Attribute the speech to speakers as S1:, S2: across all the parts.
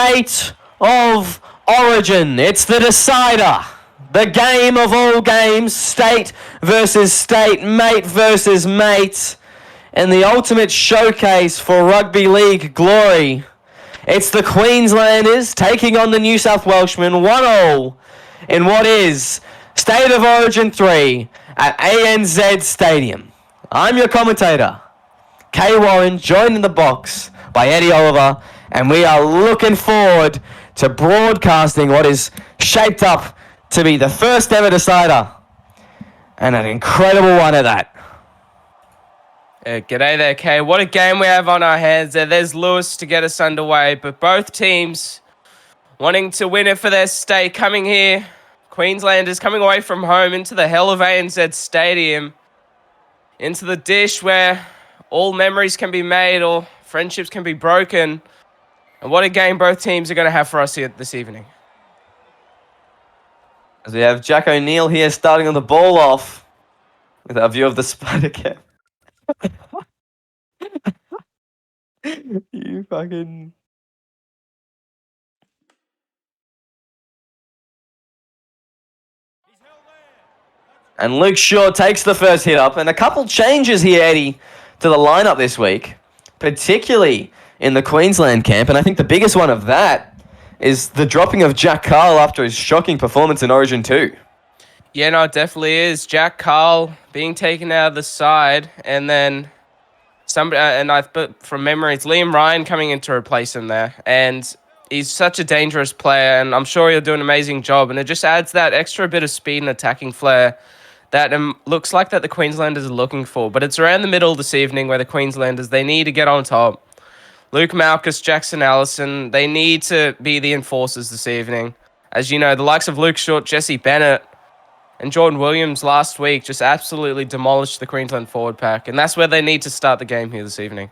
S1: State of Origin. It's the decider. The game of all games. State versus state. Mate versus mate. And the ultimate showcase for rugby league glory. It's the Queenslanders taking on the New South Welshmen 1-1 in what is State of Origin 3 at ANZ Stadium. I'm your commentator, Kay Warren, joined in the box by Eddie Oliver, and we are looking forward to broadcasting what is shaped up to be the first ever decider, and an incredible one at that.
S2: G'day there, Kay. What a game we have on our hands there. There's Lewis to get us underway, but both teams wanting to win it for their state, coming here. Queenslanders coming away from home into the hell of ANZ Stadium, into the dish where all memories can be made or friendships can be broken. And what a game both teams are going to have for us here this evening.
S1: As we have Jack O'Neill here starting on the ball off with our view of the spider cam. You fucking... And Luke Shaw takes the first hit up, and a couple changes here, Eddie, to the lineup this week, particularly in the Queensland camp, and I think the biggest one of that is the dropping of Jack Carl after his shocking performance in Origin 2.
S2: Yeah, no, it definitely is. Jack Carl being taken out of the side, and then somebody, but from memory, it's Liam Ryan coming in to replace him there, and he's such a dangerous player, and I'm sure he'll do an amazing job, and it just adds that extra bit of speed and attacking flair that looks like that the Queenslanders are looking for. But it's around the middle this evening where the Queenslanders, they need to get on top. Luke Malkus, Jackson Allison, they need to be the enforcers this evening. As you know, the likes of Luke Short, Jesse Bennett, and Jordan Williams last week just absolutely demolished the Queensland forward pack. And that's where they need to start the game here this evening.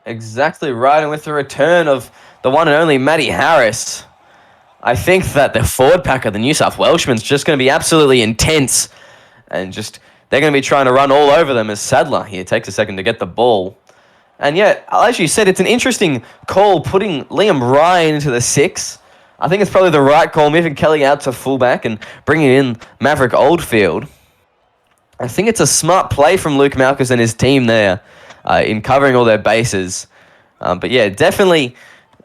S1: Exactly right. And with the return of the one and only Matty Harris, I think that the forward pack of the New South Welshmen is just going to be absolutely intense. And just, they're going to be trying to run all over them as Sadler here takes a second to get the ball. And yeah, as you said, it's an interesting call putting Liam Ryan into the 6. I think it's probably the right call, moving Kelly out to fullback and bringing in Maverick Oldfield. I think it's a smart play from Luke Malkus and his team there in covering all their bases. But yeah, definitely,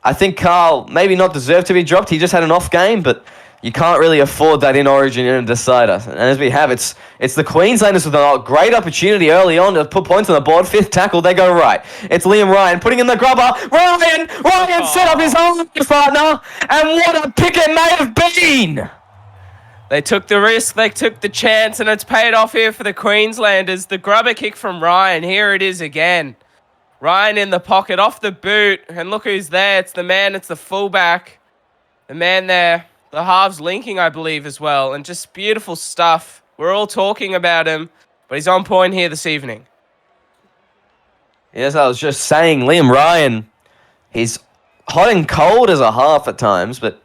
S1: I think Carl maybe not deserved to be dropped. He just had an off game, but you can't really afford that in Origin in a decider. And as we have, it's the Queenslanders with a great opportunity early on to put points on the board. 5th tackle, they go right. It's Liam Ryan putting in the grubber. Ryan set up his own partner. And what a pick it may have been.
S2: They took the risk, they took the chance, and it's paid off here for the Queenslanders. The grubber kick from Ryan, here it is again. Ryan in the pocket, off the boot. And look who's there. It's the man, it's the fullback. The man there. The halves linking, I believe, as well. And just beautiful stuff. We're all talking about him, but he's on point here this evening.
S1: Yes, I was just saying, Liam Ryan, he's hot and cold as a half at times, but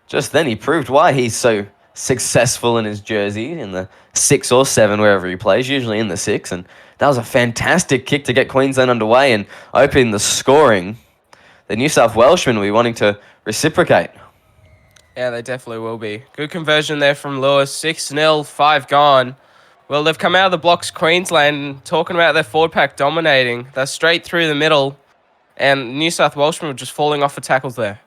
S1: just then he proved why he's so successful in his jersey in the 6 or 7, wherever he plays, usually in the 6. And that was a fantastic kick to get Queensland underway and opening the scoring. The New South Welshmen will be wanting to reciprocate.
S2: Yeah, they definitely will be. Good conversion there from Lewis. 6-0, 5 gone. Well, they've come out of the blocks, Queensland, talking about their forward pack dominating. They're straight through the middle, and New South Welshmen were just falling off for tackles there.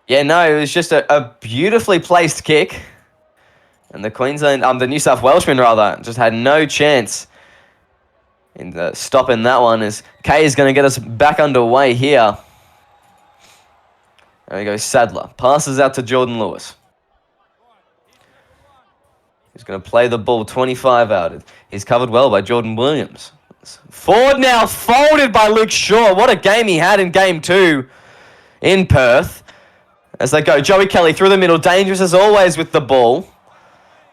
S1: Yeah, no, it was just a beautifully placed kick. And the New South Welshmen, rather, just had no chance in stopping that one, as Kay is going to get us back underway here. There we go, Sadler. Passes out to Jordan Lewis. He's going to play the ball 25 out. He's covered well by Jordan Williams. Forward now, folded by Luke Shaw. What a game he had in Game 2 in Perth. As they go, Joey Kelly through the middle. Dangerous as always with the ball.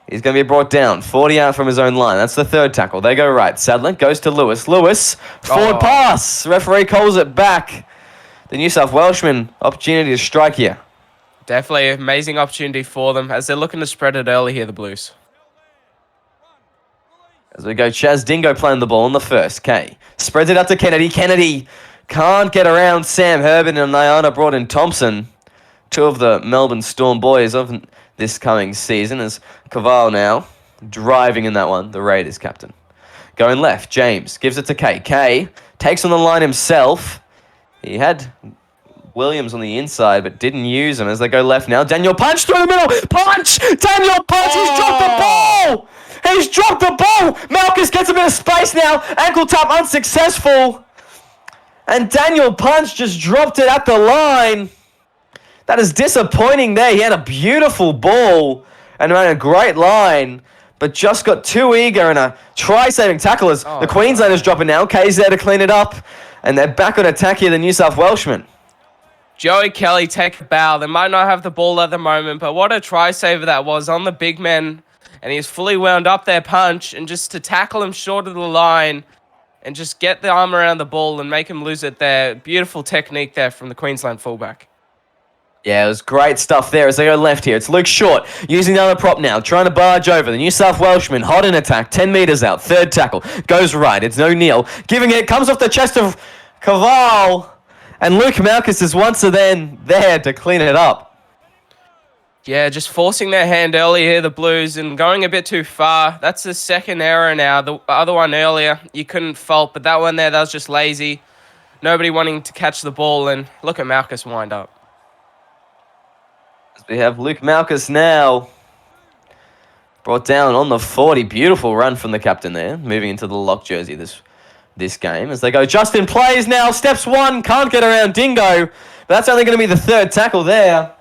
S1: He's going to be brought down. 40 out from his own line. That's the 3rd tackle. They go right. Sadler goes to Lewis. Lewis, forward pass. Referee calls it back. The New South Welshmen, opportunity to strike here.
S2: Definitely an amazing opportunity for them as they're looking to spread it early here, the Blues.
S1: As we go, Chaz Dingo playing the ball on the first. Spreads it out to Kennedy. Kennedy Can't get around Sam Herbert and Nyana Broughton-Thompson, two of the Melbourne Storm boys of this coming season, as Caval now driving in that one, the Raiders captain. Going left, James gives it to Kay. Kay takes on the line himself. He had Williams on the inside, but didn't use him as they go left now. Daniel Punch through the middle. Punch! Daniel Punch! He's dropped the ball! He's dropped the ball! Malchus gets a bit of space now. Ankle tap unsuccessful. And Daniel Punch just dropped it at the line. That is disappointing there. He had a beautiful ball and ran a great line, but just got too eager and a try-saving tackle as the Queenslanders drop it now. Kay's there to clean it up, and they're back on attack here, the New South Welshmen.
S2: Joey Kelly take a bow. They might not have the ball at the moment, but what a try-saver that was on the big men, and he's fully wound up their Punch, and just to tackle him short of the line and just get the arm around the ball and make him lose it there. Beautiful technique there from the Queensland fullback.
S1: Yeah, it was great stuff there as they go left here. It's Luke Short using the other prop now, trying to barge over. The New South Welshman, hot in attack, 10 metres out, third tackle. Goes right, it's O'Neill. Giving it, comes off the chest of Caval. And Luke Malchus is once again there to clean it up.
S2: Yeah, just forcing their hand early here, the Blues, and going a bit too far. That's the second error now. The other one earlier, you couldn't fault, but that one there, that was just lazy. Nobody wanting to catch the ball, and look at Malchus wind up.
S1: We have Luke Malchus now brought down on the 40. Beautiful run from the captain there, moving into the lock jersey this game as they go. Justin plays now, steps one, can't get around Dingo, but that's only going to be the third tackle there.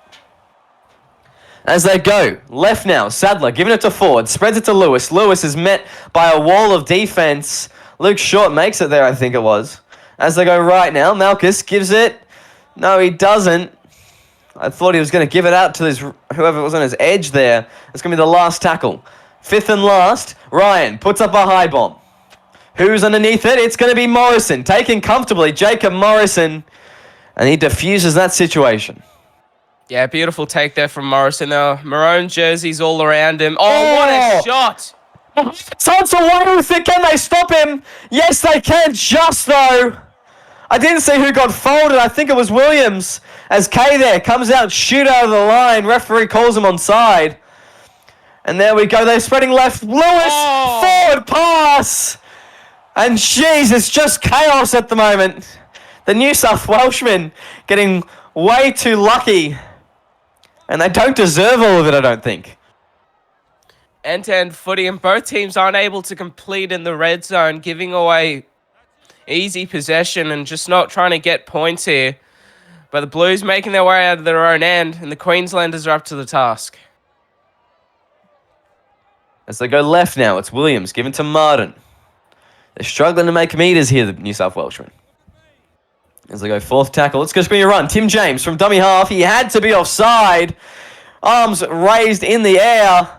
S1: As they go left now, Sadler giving it to Ford, spreads it to Lewis. Lewis is met by a wall of defense. Luke Short makes it there, I think it was. As they go right now, Malchus gives it. No, he doesn't. I thought he was going to give it out to whoever was on his edge there. It's going to be the last tackle. Fifth and last, Ryan puts up a high bomb. Who's underneath it? It's going to be Morrison, taken comfortably, Jacob Morrison, and he diffuses that situation.
S2: Yeah, beautiful take there from Morrison. Maroon jerseys all around him. Oh, what a shot!
S1: Tonsil away with it. Can they stop him? Yes, they can, just though. I didn't see who got folded. I think it was Williams. As Kay there comes out, shoot out of the line. Referee calls him onside. And there we go. They're spreading left. Lewis, forward pass. And jeez, it's just chaos at the moment. The New South Welshmen getting way too lucky. And they don't deserve all of it, I don't think.
S2: End-to-end footy, and both teams aren't able to complete in the red zone, giving away easy possession and just not trying to get points here. But the Blues making their way out of their own end, and the Queenslanders are up to the task.
S1: As they go left now, it's Williams given to Martin. They're struggling to make meters here, the New South Welshmen. As they go fourth tackle, it's going to be a run. Tim James from dummy half. He had to be offside. Arms raised in the air,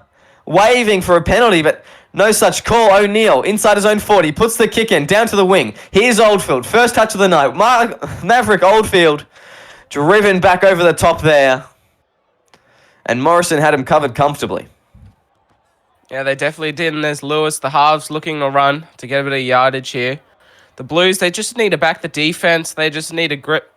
S1: waving for a penalty, but no such call. O'Neill inside his own 40, puts the kick in, down to the wing. Here's Oldfield, first touch of the night. Maverick Oldfield driven back over the top there. And Morrison had him covered comfortably.
S2: Yeah, they definitely did. And there's Lewis, the halves, looking to run to get a bit of yardage here. The Blues, they just need to back the defense. They just need to grip,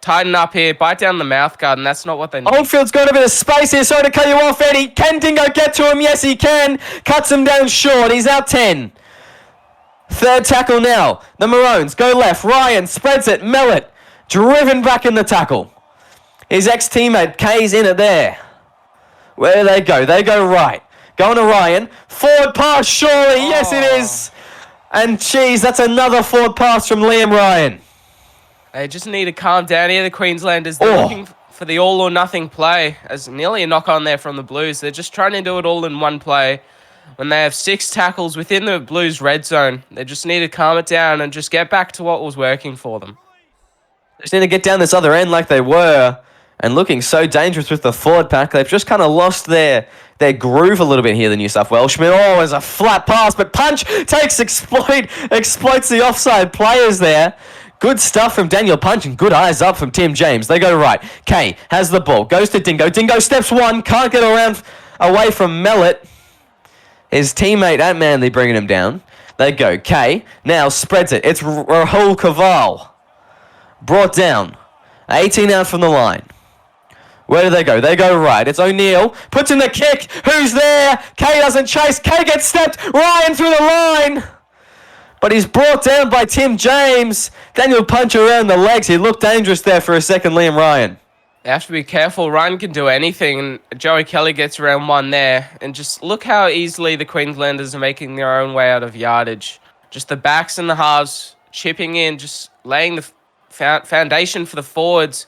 S2: tighten up here, bite down the mouth guard, and that's not what they need.
S1: Oldfield's got a bit of space here. Sorry to cut you off, Eddie. Can Dingo get to him? Yes, he can. Cuts him down short. He's out 10. Third tackle now. The Maroons go left. Ryan spreads it. Mellett driven back in the tackle. His ex-teammate Kay's in it there. Where do they go? They go right. Going to Ryan. Forward pass, surely. Yes, it is. And geez, that's another forward pass from Liam Ryan.
S2: They just need to calm down here, the Queenslanders. They're looking for the all-or-nothing play, as nearly a knock-on there from the Blues. They're just trying to do it all in one play. When they have 6 tackles within the Blues' red zone, they just need to calm it down and just get back to what was working for them.
S1: They just need to get down this other end like they were, and looking so dangerous with the forward pack. They've just kind of lost their groove a little bit here, the New South Welshmen. Oh, there's a flat pass, but Punch exploits the offside players there. Good stuff from Daniel Punch and good eyes up from Tim James. They go right. Kay has the ball. Goes to Dingo. Dingo steps one. Can't get around away from Mellett. His teammate at Manly bringing him down. They go. Kay now spreads it. It's Rahul Caval. Brought down. 18 out from the line. Where do they go? They go right. It's O'Neill. Puts in the kick. Who's there? Kay doesn't chase. Kay gets stepped. Ryan through the line. But he's brought down by Tim James. Daniel punch around the legs. He looked dangerous there for a second, Liam Ryan.
S2: They have to be careful. Ryan can do anything, and Joey Kelly gets around one there. And just look how easily the Queenslanders are making their own way out of yardage. Just the backs and the halves chipping in, just laying the foundation for the forwards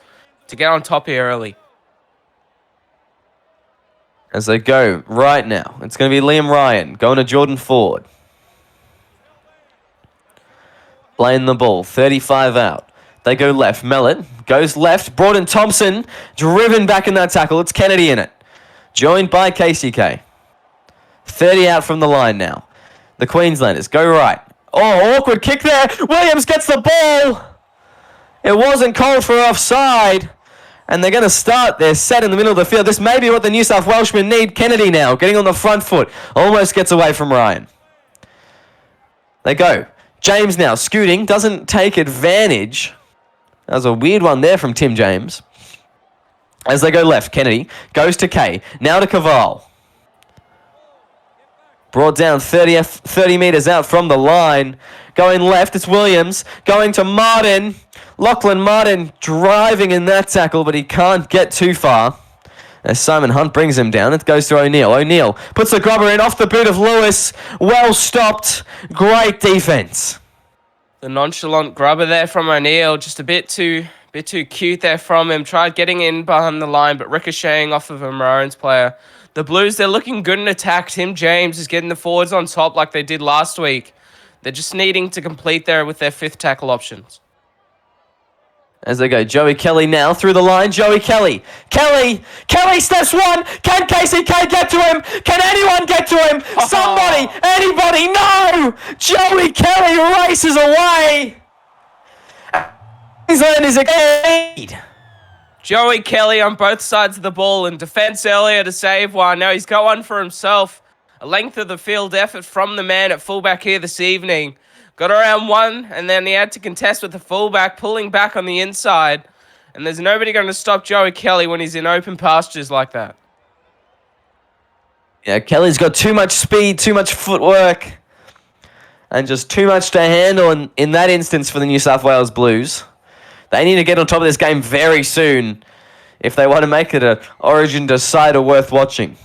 S2: to get on top here early.
S1: As they go right now, it's going to be Liam Ryan going to Jordan Ford. Playing the ball, 35 out. They go left. Mellett goes left. Broughton Thompson driven back in that tackle. It's Kennedy in it. Joined by KCK. 30 out from the line now. The Queenslanders go right. Oh, awkward kick there. Williams gets the ball. It wasn't called for offside. And they're going to start their set in the middle of the field. This may be what the New South Welshmen need. Kennedy now getting on the front foot. Almost gets away from Ryan. They go. James now scooting. Doesn't take advantage. That was a weird one there from Tim James. As they go left, Kennedy goes to Kay. Now to Caval. Brought down 30 metres out from the line. Going left, it's Williams. Going to Martin. Lachlan Martin driving in that tackle, but he can't get too far. As Simon Hunt brings him down, it goes to O'Neill. O'Neill puts the grubber in off the boot of Lewis. Well stopped. Great defence.
S2: The nonchalant grubber there from O'Neill, just a bit too cute there from him. Tried getting in behind the line, but ricocheting off of a Maroons player. The Blues, they're looking good in attack. Tim James is getting the forwards on top like they did last week. They're just needing to complete there with their fifth tackle options.
S1: As they go, Joey Kelly now through the line. Joey Kelly. Kelly steps one. Can KCK get to him? Can anyone get to him? Somebody, anybody, no! Joey Kelly races away. Queensland is again.
S2: Joey Kelly on both sides of the ball in defence earlier to save one. Now he's got one for himself. A length of the field effort from the man at fullback here this evening. Got around one, and then he had to contest with the fullback, pulling back on the inside. And there's nobody going to stop Joey Kelly when he's in open pastures like that.
S1: Yeah, Kelly's got too much speed, too much footwork, and just too much to handle in that instance for the New South Wales Blues. They need to get on top of this game very soon if they want to make it an Origin decider worth watching.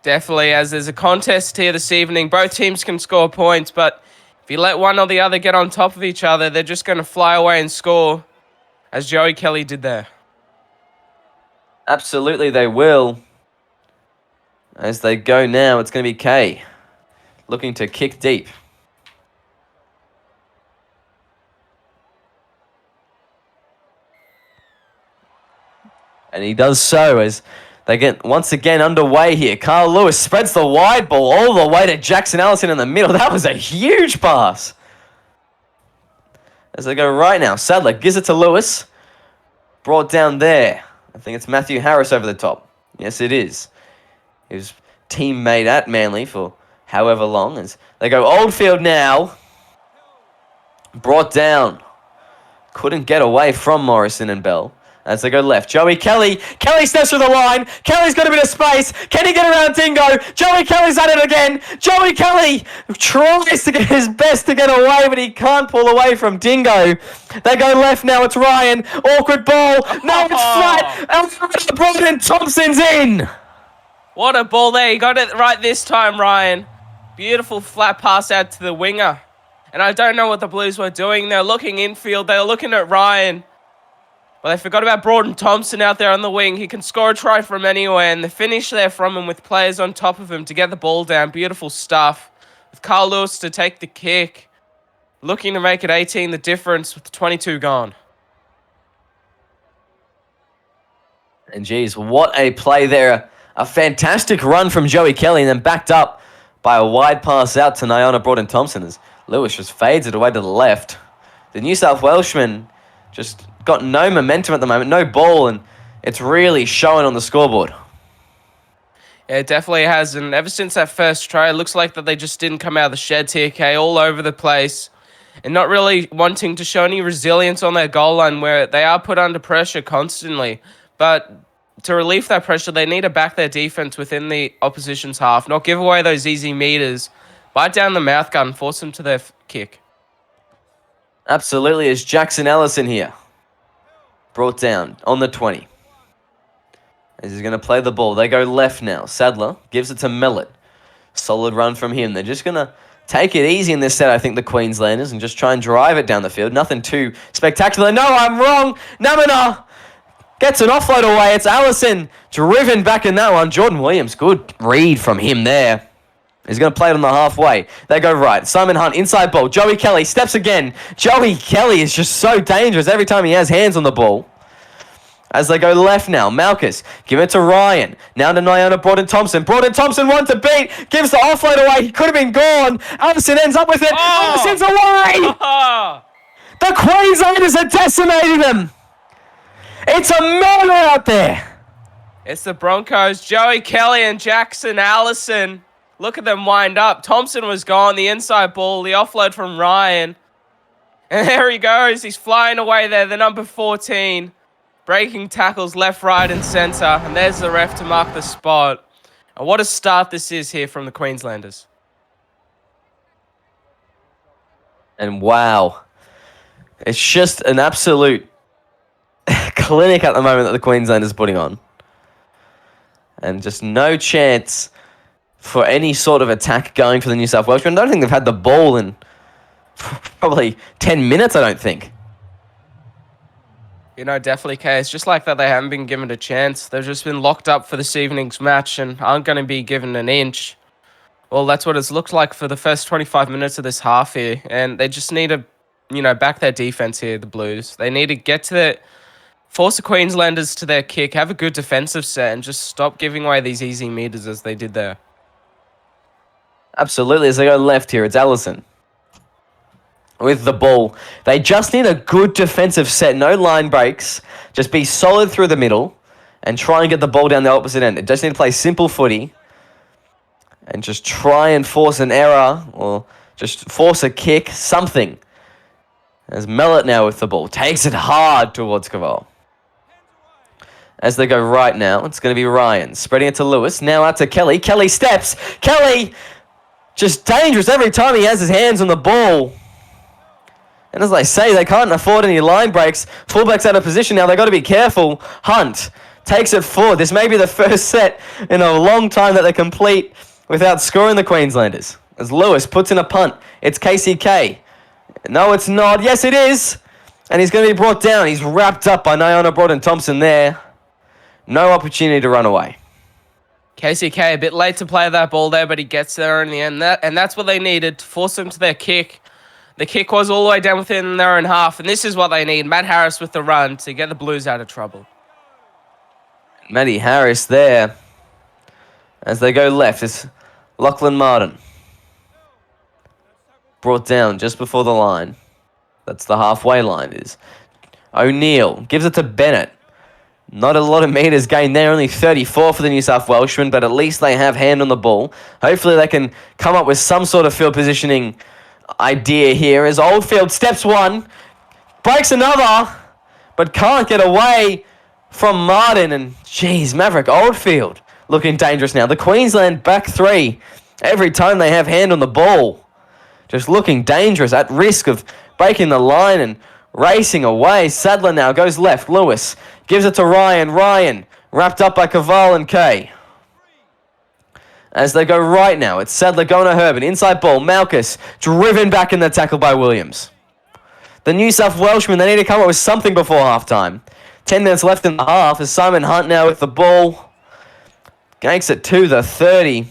S2: Definitely, as there's a contest here this evening. Both teams can score points, but if you let one or the other get on top of each other, they're just going to fly away and score, as Joey Kelly did there.
S1: Absolutely, they will. As they go now, it's going to be Kay looking to kick deep. And he does so as they get once again underway here. Carl Lewis spreads the wide ball all the way to Jackson Allison in the middle. That was a huge pass. As they go right now, Sadler gives it to Lewis. Brought down there. I think it's Matthew Harris over the top. Yes, it is. He was teammate at Manly for however long. As they go Oldfield now. Brought down. Couldn't get away from Morrison and Bell. As they go left, Joey Kelly. Kelly steps through the line. Kelly's got a bit of space. Can he get around Dingo? Joey Kelly's at it again. Joey Kelly tries to get his best to get away, but he can't pull away from Dingo. They go left now. It's Ryan. Awkward ball. No, it's flat. And Broughton Thompson's in.
S2: What a ball there. He got it right this time, Ryan. Beautiful flat pass out to the winger. And I don't know what the Blues were doing. They're looking infield. They were looking at Ryan. But they forgot about Broughton Thompson out there on the wing. He can score a try from anywhere, and the finish there from him with players on top of him to get the ball down. Beautiful stuff. With Carl Lewis to take the kick. Looking to make it 18 the difference with 22 gone.
S1: And geez, what a play there. A fantastic run from Joey Kelly and then backed up by a wide pass out to Nyona Broughton Thompson as Lewis just fades it away to the left. The New South Welshmen just got no momentum at the moment, no ball, and it's really showing on the scoreboard.
S2: Yeah, it definitely has, and ever since that first try, it looks like that they just didn't come out of the sheds here, Kay, all over the place. and not really wanting to show any resilience on their goal line where they are put under pressure constantly. But to relieve that pressure, they need to back their defense within the opposition's half, not give away those easy meters, bite down the mouth guard and force them to their kick.
S1: Absolutely, it's Jackson Ellison here. Brought down on the 20. As he's going to play the ball. They go left now. Sadler gives it to Millet. Solid run from him. They're just going to take it easy in this set, I think, the Queenslanders, and just try and drive it down the field. Nothing too spectacular. No, I'm wrong. Namina gets an offload away. It's Allison driven back in that one. Jordan Williams, good read from him there. He's going to play it on the halfway. They go right. Simon Hunt, inside ball. Joey Kelly steps again. Joey Kelly is just so dangerous every time he has hands on the ball. As they go left now, Malchus, give it to Ryan. Now to Nyona Broughton-Thompson. Broughton-Thompson one to beat. Gives the offload away. He could have been gone. Allison ends up with it. Allison's away! The Queenslanders are decimating them. It's a murder out there.
S2: It's the Broncos. Joey Kelly and Jackson Allison. Look at them wind up. Thompson was gone. The inside ball. The offload from Ryan. And there he goes. He's flying away there. The number 14. Breaking tackles left, right, and centre. And there's the ref to mark the spot. And what a start this is here from the Queenslanders.
S1: And wow. It's just an absolute clinic at the moment that the Queenslanders are putting on. And just no chance for any sort of attack going for the New South Welshmen. I don't think they've had the ball in probably 10 minutes, I don't think.
S2: You know, definitely, Kay. It's just like that they haven't been given a chance. They've just been locked up for this evening's match and aren't going to be given an inch. Well, that's what it's looked like for the first 25 minutes of this half here. And they just need to, back their defense here, the Blues. They need to get to their... Force the Queenslanders to their kick, have a good defensive set, and just stop giving away these easy meters as they did there.
S1: Absolutely. As they go left here, it's Allison with the ball. They just need a good defensive set, no line breaks. Just be solid through the middle and try and get the ball down the opposite end. They just need to play simple footy and just try and force an error or just force a kick, something. As Mellett now with the ball. Takes it hard towards Caval. As they go right now, it's going to be Ryan. Spreading it to Lewis. Now out to Kelly. Kelly steps. Kelly just dangerous every time he has his hands on the ball. And as I say, they can't afford any line breaks. Fullback's out of position now. They've got to be careful. Hunt takes it forward. This may be the first set in a long time that they complete without scoring the Queenslanders. As Lewis puts in a punt. It's KCK. No, it's not. Yes, it is. And he's going to be brought down. He's wrapped up by Nyona Broughton-Thompson there. No opportunity to run away.
S2: KCK a bit late to play that ball there, but he gets there in the end. And that's what they needed to force them to their kick. The kick was all the way down within their own half, and this is what they need. Matt Harris with the run to get the Blues out of trouble.
S1: Matty Harris there. As they go left, it's Lachlan Martin. Brought down just before the line. That's the halfway line. Is O'Neill gives it to Bennett. Not a lot of meters gained there, only 34 for the New South Welshmen, but at least they have hand on the ball. Hopefully they can come up with some sort of field positioning idea here as Oldfield steps one, breaks another, but can't get away from Martin. And geez, Maverick Oldfield looking dangerous now. The Queensland back three, every time they have hand on the ball, just looking dangerous, at risk of breaking the line and racing away. Sadler now goes left. Lewis gives it to Ryan. Ryan wrapped up by Caval and Kay. As they go right now, it's Sadler going to Herbert. Inside ball, Malchus driven back in the tackle by Williams. The New South Welshmen, they need to come up with something before halftime. 10 minutes left in the half as Simon Hunt now with the ball. Ganks it to the 30.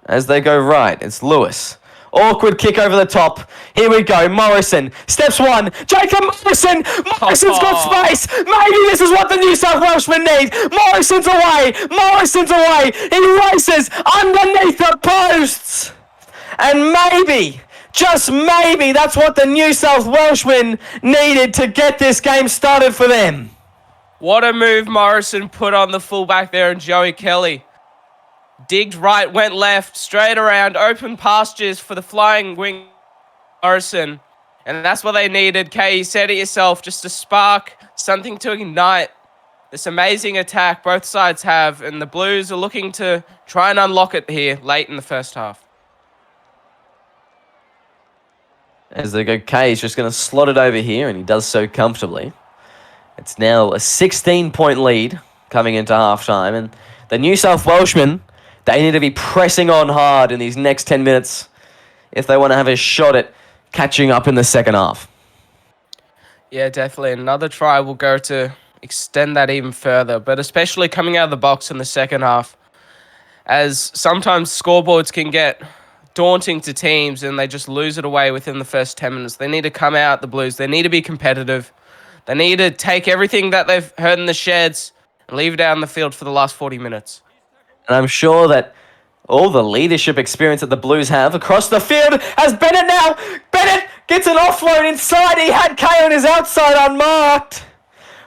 S1: As they go right, it's Lewis. Awkward kick over the top. Here we go. Morrison steps one. Jacob Morrison. Morrison's got space. Maybe this is what the New South Welshmen need. Morrison's away. Morrison's away. He races underneath the posts. And maybe, just maybe, that's what the New South Welshmen needed to get this game started for them.
S2: What a move Morrison put on the fullback there and Joey Kelly. Digged right, went left, straight around, open pastures for the flying wing Morrison. And that's what they needed. Kay, you said it yourself, just a spark, something to ignite this amazing attack both sides have. And the Blues are looking to try and unlock it here late in the first half.
S1: As they go, Kay is just going to slot it over here, and he does so comfortably. It's now a 16-point lead coming into halftime, and the New South Welshmen, they need to be pressing on hard in these next 10 minutes if they want to have a shot at catching up in the second half.
S2: Yeah, definitely. Another try will go to extend that even further, but especially coming out of the box in the second half, as sometimes scoreboards can get daunting to teams and they just lose it away within the first 10 minutes. They need to come out, the Blues. They need to be competitive. They need to take everything that they've heard in the sheds and leave it out on the field for the last 40 minutes.
S1: And I'm sure that all the leadership experience that the Blues have across the field has Bennett now. Bennett gets an offload inside. He had Kay on his outside unmarked,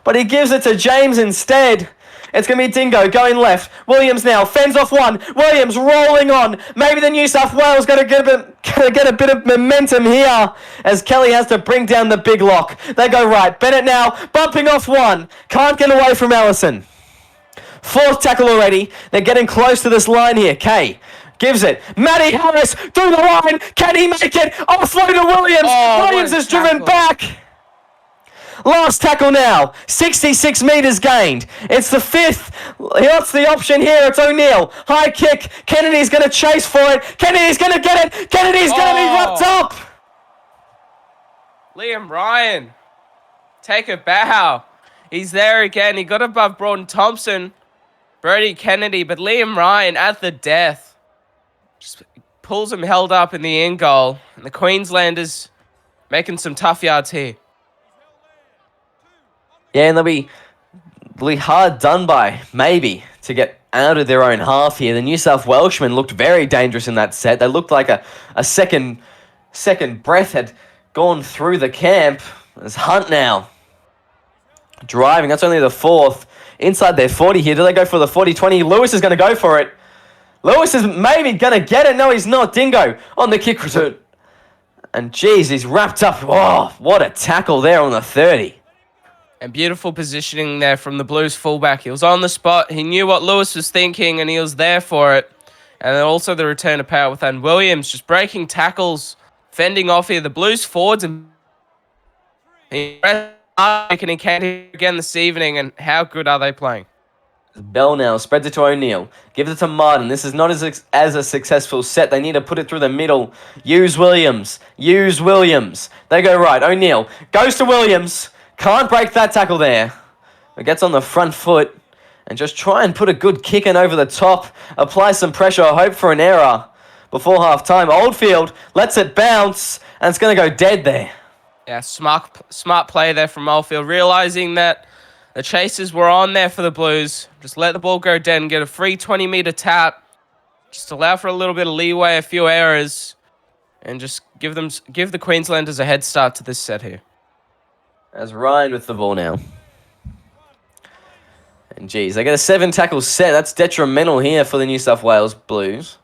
S1: but he gives it to James instead. It's going to be Dingo going left. Williams now fends off one. Williams rolling on. Maybe the New South Wales going to get a bit of momentum here as Kelly has to bring down the big lock. They go right. Bennett now bumping off one. Can't get away from Allison. Fourth tackle already. They're getting close to this line here. Kay gives it. Matty Harris through the line. Can he make it? Offload to Williams. Williams is driven back. Last tackle now. 66 metres gained. It's the fifth. What's the option here? It's O'Neill. High kick. Kennedy's going to chase for it. Kennedy's going to get it. Kennedy's going to be wrapped up.
S2: Liam Ryan, take a bow. He's there again. He got above Braden Thompson, Brody Kennedy, but Liam Ryan at the death just pulls him held up in the end goal. And the Queenslanders making some tough yards here.
S1: Yeah, and they'll be hard done by, maybe, to get out of their own half here. The New South Welshmen looked very dangerous in that set. They looked like a second breath had gone through the camp. There's Hunt now driving. That's only the fourth. Inside their 40 here. Do they go for the 40-20? Lewis is going to go for it. Lewis is maybe going to get it. No, he's not. Dingo on the kick return. And geez, he's wrapped up. Oh, what a tackle there on the 30.
S2: And beautiful positioning there from the Blues fullback. He was on the spot. He knew what Lewis was thinking, and he was there for it. And then also the return of power with Ann Williams, just breaking tackles, fending off here. The Blues forwards and again this evening, and how good are they playing?
S1: Bell now spreads it to O'Neill. Gives it to Martin. This is not as a successful set. They need to put it through the middle. Use Williams. They go right. O'Neill goes to Williams. Can't break that tackle there. It gets on the front foot and just try and put a good kick in over the top. Apply some pressure. Hope for an error before half-time. Oldfield lets it bounce, and it's going to go dead there.
S2: Yeah, smart play there from Oldfield, realising that the chasers were on there for the Blues. Just let the ball go dead and get a free 20-metre tap. Just allow for a little bit of leeway, a few errors, and just give the Queenslanders a head start to this set here.
S1: As Ryan with the ball now. And geez, they get a 7-tackle set. That's detrimental here for the New South Wales Blues.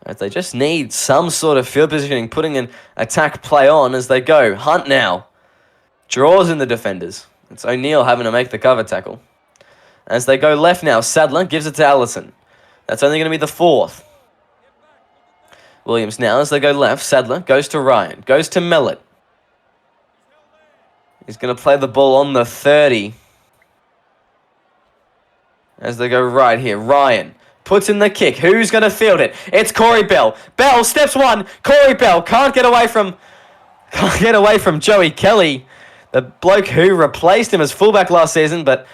S1: As they just need some sort of field positioning, putting an attack play on as they go. Hunt now. Draws in the defenders. It's O'Neill having to make the cover tackle. As they go left now, Sadler gives it to Allison. That's only going to be the fourth. Williams now as they go left. Sadler goes to Ryan. Goes to Mellett. He's going to play the ball on the 30. As they go right here. Ryan puts in the kick. Who's going to field it? It's Corey Bell. Bell steps one. Corey Bell can't get away from Joey Kelly, the bloke who replaced him as fullback last season, but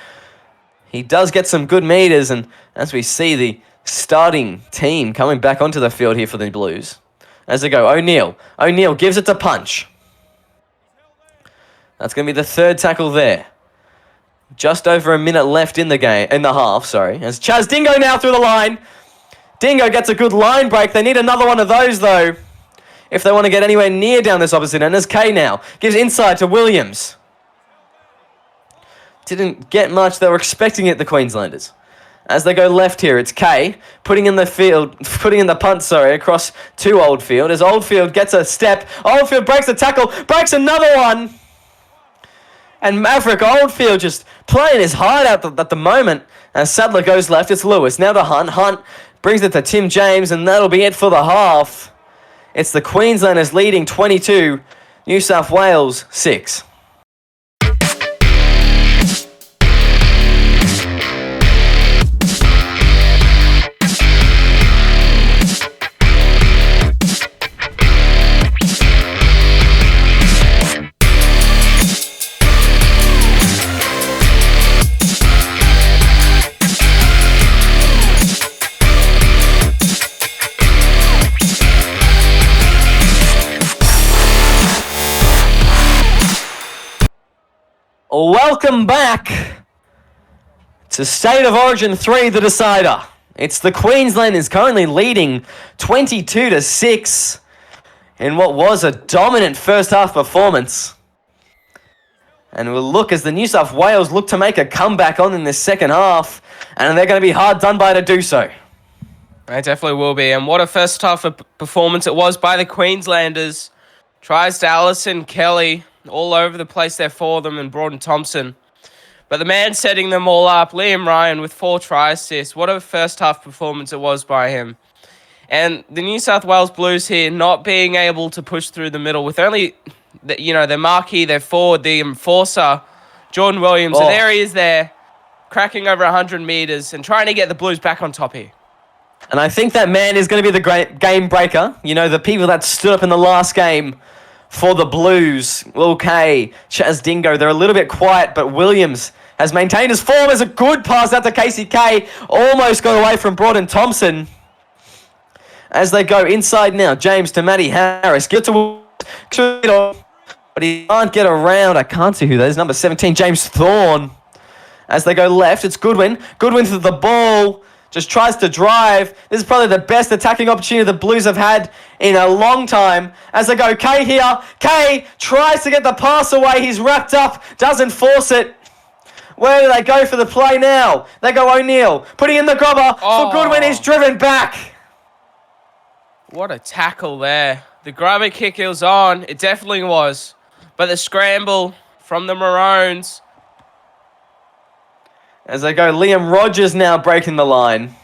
S1: he does get some good meters, and as we see the starting team coming back onto the field here for the Blues. As they go, O'Neill. O'Neill gives it to Punch. That's going to be the third tackle there. Just over a minute left in the half, as Chaz Dingo now through the line. Dingo gets a good line break. They need another one of those, though, if they want to get anywhere near down this opposite end. As Kay now gives inside to Williams. Didn't get much. They were expecting it, the Queenslanders. As they go left here, it's Kay putting in the punt, across to Oldfield. As Oldfield gets a step, Oldfield breaks the tackle, breaks another one. And Maverick Oldfield just playing his heart out at the moment. As Sadler goes left, it's Lewis. Now to Hunt. Hunt brings it to Tim James, and that'll be it for the half. It's the Queenslanders leading 22, New South Wales 6. Welcome back to State of Origin 3, the decider. It's the Queenslanders currently leading 22-6 in what was a dominant first half performance. And we'll look as the New South Wales look to make a comeback on in this second half, and they're going to be hard done by to do so.
S2: They definitely will be. And what a first half of performance it was by the Queenslanders. Tries to Allison, Kelly, all over the place there for them, and Broden Thompson. But the man setting them all up, Liam Ryan, with 4 try assists. What a first half performance it was by him. And the New South Wales Blues here not being able to push through the middle with only, their marquee, their forward, the enforcer, Jordan Williams. And there he is there, cracking over 100 metres and trying to get the Blues back on top here.
S1: And I think that man is going to be the great game breaker. The people that stood up in the last game for the Blues. Will Kay, Chaz Dingo, they're a little bit quiet, but Williams has maintained his form as a good pass out to Casey Kay. Almost got away from Broden Thompson. As they go inside now, James to Matty Harris. Get to, but he can't get around. I can't see who that is. Number 17, James Thorne. As they go left, it's Goodwin. Goodwin to the ball. Just tries to drive. This is probably the best attacking opportunity the Blues have had in a long time. As they go, Kay here. Kay tries to get the pass away. He's wrapped up. Doesn't force it. Where do they go for the play now? They go O'Neill. Putting in the grubber for Goodwin. He's driven back.
S2: What a tackle there. The grubber kick was on. It definitely was. But the scramble from the Maroons.
S1: As they go, Liam Rogers now breaking the line.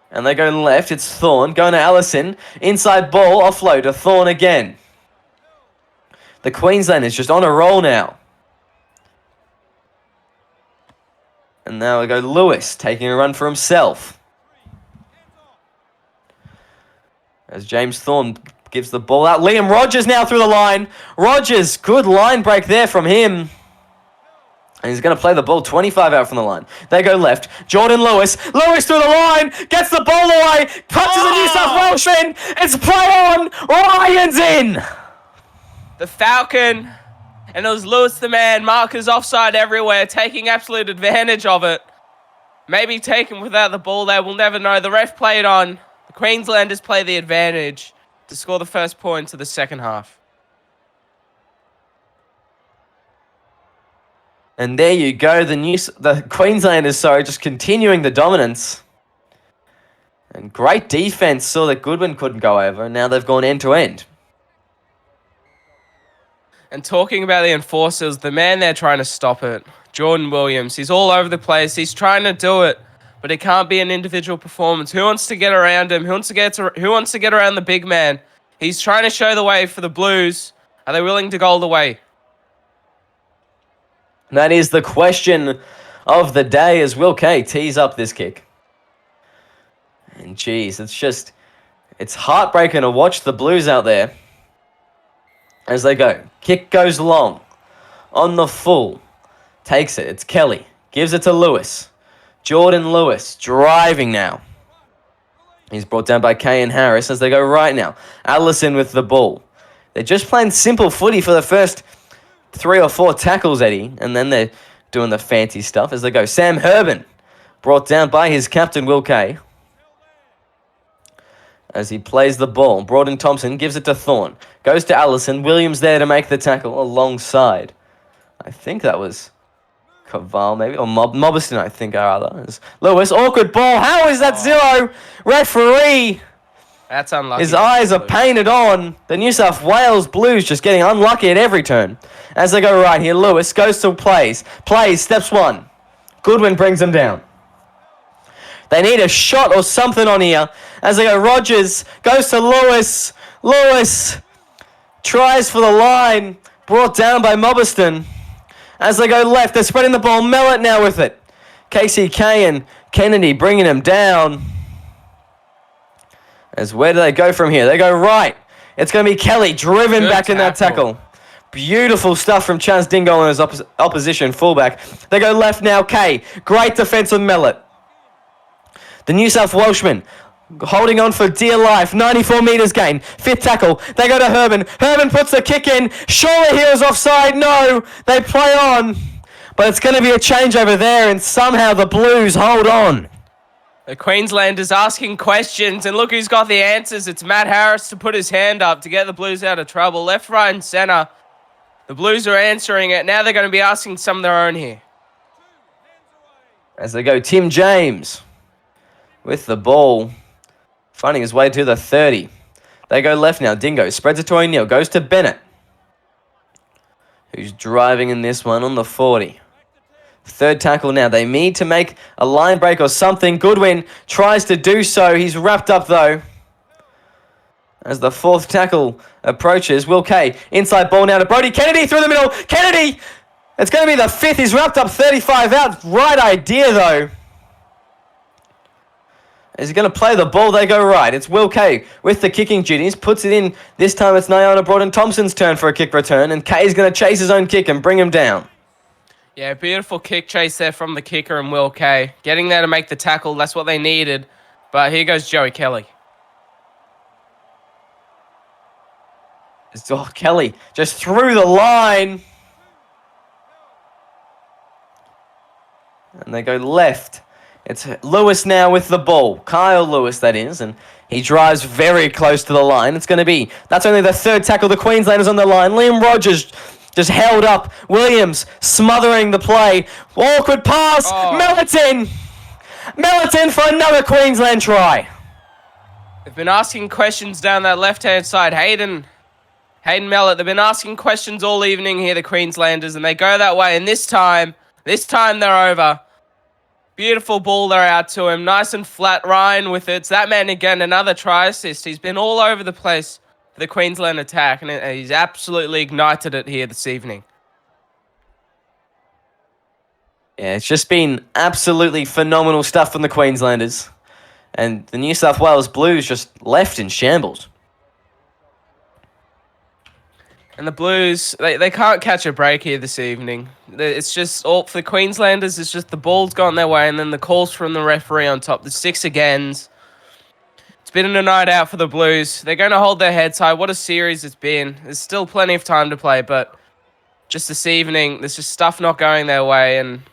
S1: And they go left, it's Thorne. Going to Allison. Inside ball, offload to Thorne again. The Queenslanders just on a roll now. And now we go Lewis, taking a run for himself. As James Thorne gives the ball out. Liam Rogers now through the line. Rogers, good line break there from him. And he's going to play the ball 25 out from the line. They go left. Jordan Lewis. Lewis through the line. Gets the ball away. Punches a New South Welshman. It's play on. Ryan's in.
S2: The Falcon. And it was Lewis the man. Markers offside everywhere. Taking absolute advantage of it. Maybe taken without the ball there. We'll never know. The ref played on. The Queenslanders play the advantage to score the first points of the second half.
S1: And there you go, the Queenslanders, just continuing the dominance. And great defense saw that Goodwin couldn't go over, and now they've gone end to end.
S2: And talking about the enforcers, the man there trying to stop it, Jordan Williams. He's all over the place. He's trying to do it, but it can't be an individual performance. Who wants to get around him? Who wants to get around the big man? He's trying to show the way for the Blues. Are they willing to go all the way?
S1: That is the question of the day as Will Kay tees up this kick. And geez, it's heartbreaking to watch the Blues out there as they go. Kick goes long. On the full. Takes it. It's Kelly. Gives it to Lewis. Jordan Lewis driving now. He's brought down by Kay and Harris as they go right now. Allison with the ball. They're just playing simple footy for the first 3 or 4 tackles, Eddie, and then they're doing the fancy stuff as they go. Sam Herbin, brought down by his captain, Will Kay, as he plays the ball. Broden Thompson gives it to Thorne. Goes to Allison. Williams there to make the tackle alongside. I think that was Caval maybe, or Mobiston, I think are others. Lewis, awkward ball. How is that zero? Referee,
S2: That's unlucky.
S1: his eyes are painted on. The New South Wales Blues just getting unlucky at every turn. As they go right here, Lewis goes to plays, steps one. Goodwin brings him down. They need a shot or something on here. As they go, Rogers goes to Lewis. Lewis tries for the line, brought down by Mobiston. As they go left, they're spreading the ball. Mellett now with it. KCK and Kennedy bringing him down. As where do they go from here? They go right. It's going to be Kelly driven back in that tackle. Beautiful stuff from Chance Dingo and his opposition fullback. They go left now, Kay. Great defense of Mellett. The New South Welshman holding on for dear life. 94 metres gain. Fifth tackle. They go to Herman. Herman puts the kick in. Surely he was offside. No. They play on. But it's going to be a change over there, and somehow the Blues hold on.
S2: The Queenslanders asking questions, and look who's got the answers. It's Matt Harris to put his hand up to get the Blues out of trouble. Left, right, and centre. The Blues are answering it. Now they're going to be asking some of their own here.
S1: As they go, Tim James with the ball, finding his way to the 30. They go left now. Dingo spreads it to O'Neill. Goes to Bennett, who's driving in this one on the 40. Third tackle now. They need to make a line break or something. Goodwin tries to do so. He's wrapped up, though. As the fourth tackle approaches, Will Kay. Inside ball now to Brody Kennedy through the middle. Kennedy! It's going to be the fifth. He's wrapped up 35 out. Right idea, though. Is he going to play the ball? They go right. It's Will Kay with the kicking duties. Puts it in. This time it's Nyana Broughton-Thompson's turn for a kick return. And Kay's going to chase his own kick and bring him down.
S2: Yeah, beautiful kick chase there from the kicker and Will Kay. Getting there to make the tackle. That's what they needed. But here goes Joey Kelly.
S1: Kelly just through the line. And they go left. It's Lewis now with the ball. Kyle Lewis, that is. And he drives very close to the line. It's going to be, that's only the third tackle. The Queenslanders on the line. Liam Rogers just held up. Williams smothering the play. Awkward pass. Melleton. Melleton for another Queensland try.
S2: They've been asking questions down that left-hand side. Hayden Mellett. They've been asking questions all evening here, the Queenslanders, and they go that way. And this time they're over. Beautiful ball there out to him. Nice and flat. Ryan with it. It's that man again. Another try assist. He's been all over the place for the Queensland attack, and he's absolutely ignited it here this evening.
S1: Yeah, it's just been absolutely phenomenal stuff from the Queenslanders. And the New South Wales Blues just left in shambles.
S2: And the Blues, they can't catch a break here this evening. It's just, all for the Queenslanders, it's just the ball's gone their way, and then the calls from the referee on top. The 6 agains. It's been a night out for the Blues. They're going to hold their heads high. What a series it's been. There's still plenty of time to play, but just this evening, there's just stuff not going their way, and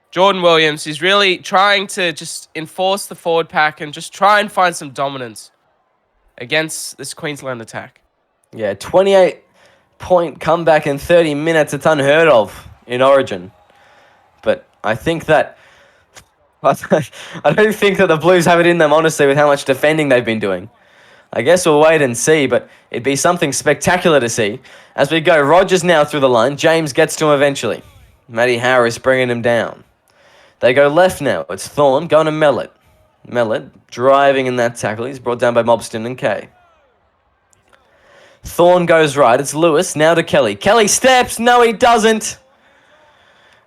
S2: Jordan Williams is really trying to just enforce the forward pack and just try and find some dominance against this Queensland attack.
S1: Yeah, 28-point comeback in 30 minutes. It's unheard of in Origin. But I think that I don't think that the Blues have it in them, honestly, with how much defending they've been doing. I guess we'll wait and see, but it'd be something spectacular to see. As we go, Rogers now through the line. James gets to him eventually. Matty Harris bringing him down. They go left now. It's Thorne going to Mellett. Mellett driving in that tackle. He's brought down by Mobston and Kay. Thorne goes right. It's Lewis now to Kelly. Kelly steps. No, he doesn't.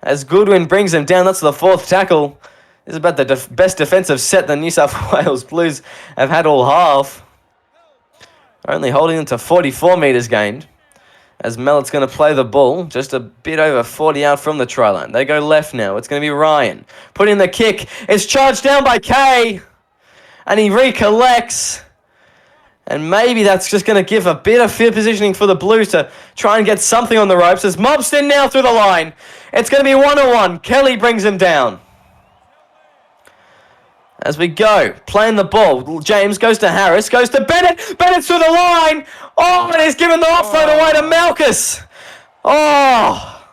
S1: As Goodwin brings him down. That's the fourth tackle. This is about the best defensive set the New South Wales Blues have had all half. Only holding them to 44 metres gained. As Mellett's going to play the ball just a bit over 40 out from the try line. They go left now. It's going to be Ryan. Put in the kick. It's charged down by Kay. And he recollects. And maybe that's just going to give a bit of field positioning for the Blues to try and get something on the ropes. As Mobston now through the line. It's going to be 1-on-1. Kelly brings him down. As we go, playing the ball, James goes to Harris, goes to Bennett. Bennett's through the line. Oh, and he's given the offload away to Malchus. Oh.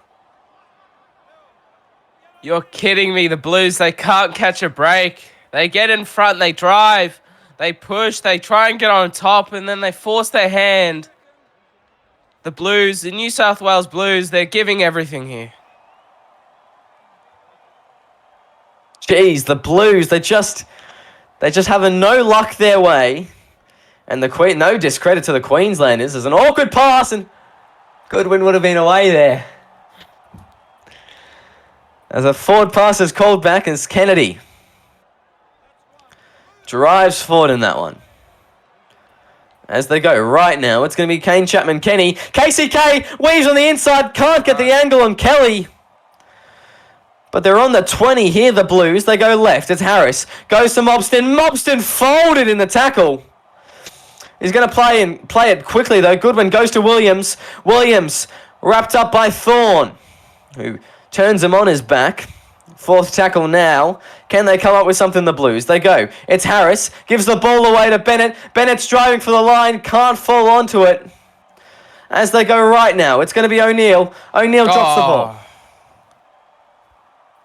S2: You're kidding me. The Blues, they can't catch a break. They get in front, they drive, they push, they try and get on top, and then they force their hand. The Blues, the New South Wales Blues, they're giving everything here.
S1: Jeez, the Blues, they just having no luck their way. And no discredit to the Queenslanders. There's an awkward pass, and Goodwin would have been away there. As a forward pass is called back as Kennedy drives forward in that one. As they go right now, it's going to be Kane Chapman-Kenny. KCK weaves on the inside, can't get the angle on Kelly. But they're on the 20 here, the Blues. They go left. It's Harris. Goes to Mobston. Mobston folded in the tackle. He's going to play it quickly, though. Goodwin goes to Williams. Williams wrapped up by Thorne, who turns him on his back. Fourth tackle now. Can they come up with something, the Blues? They go. It's Harris. Gives the ball away to Bennett. Bennett's driving for the line. Can't fall onto it. As they go right now, it's going to be O'Neill. O'Neill drops the ball.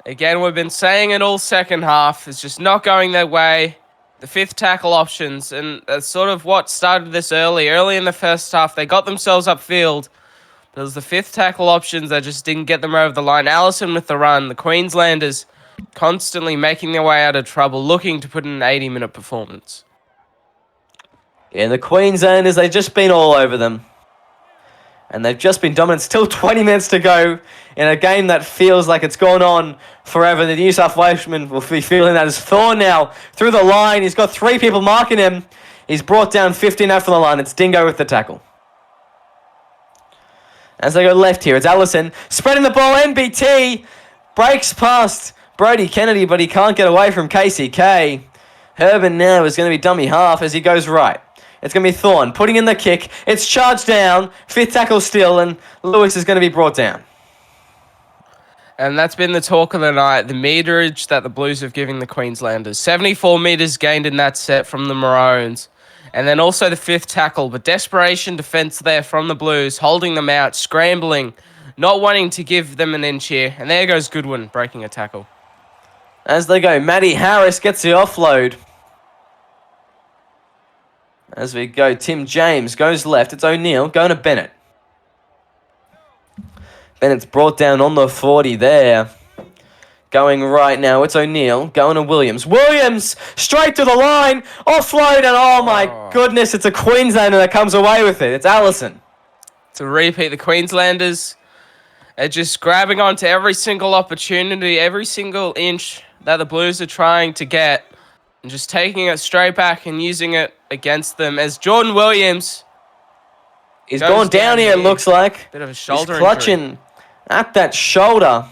S2: Again, we've been saying it all second half. It's just not going their way. The fifth tackle options, and that's sort of what started this early. Early in the first half, they got themselves upfield. But it was the fifth tackle options that just didn't get them over the line. Allison with the run. The Queenslanders constantly making their way out of trouble, looking to put in an 80-minute performance.
S1: Yeah, the Queenslanders, they've just been all over them. And they've just been dominant. Still 20 minutes to go in a game that feels like it's gone on forever. The New South Welshman will be feeling that as Thorne now through the line. He's got 3 people marking him. He's brought down 15 out from the line. It's Dingo with the tackle. As they go left here, it's Allison spreading the ball. NBT breaks past Brody Kennedy, but he can't get away from KCK. Herbin now is going to be dummy half as he goes right. It's going to be Thorne putting in the kick. It's charged down. 5th tackle still, and Lewis is going to be brought down.
S2: And that's been the talk of the night, the meterage that the Blues have given the Queenslanders. 74 metres gained in that set from the Maroons. And then also the 5th tackle, but desperation defence there from the Blues, holding them out, scrambling, not wanting to give them an inch here. And there goes Goodwin breaking a tackle.
S1: As they go, Matty Harris gets the offload. As we go, Tim James goes left. It's O'Neill going to Bennett. Bennett's brought down on the 40 there. Going right now, it's O'Neill going to Williams. Williams straight to the line. Offload, and oh my goodness, it's a Queenslander that comes away with it. It's Allison.
S2: To repeat, the Queenslanders are just grabbing onto every single opportunity, every single inch that the Blues are trying to get, and just taking it straight back and using it against them as Jordan Williams.
S1: He's gone down here, it looks like.
S2: Bit of a shoulder
S1: He's clutching
S2: injury
S1: at that shoulder.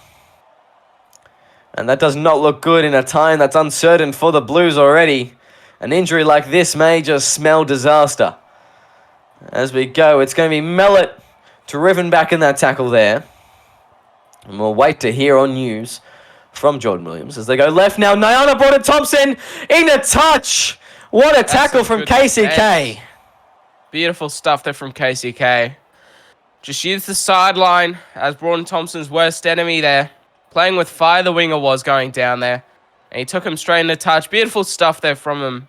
S1: And that does not look good in a time that's uncertain for the Blues already. An injury like this may just smell disaster. As we go, it's going to be Mellett driven back in that tackle there. And we'll wait to hear on news from Jordan Williams as they go left now. Nyana brought it Thompson in a touch. What a tackle from KCK.
S2: Defense. Beautiful stuff there from KCK. Just used the sideline as Braun Thompson's worst enemy there. Playing with fire, the winger was going down there. And he took him straight in a touch. Beautiful stuff there from him.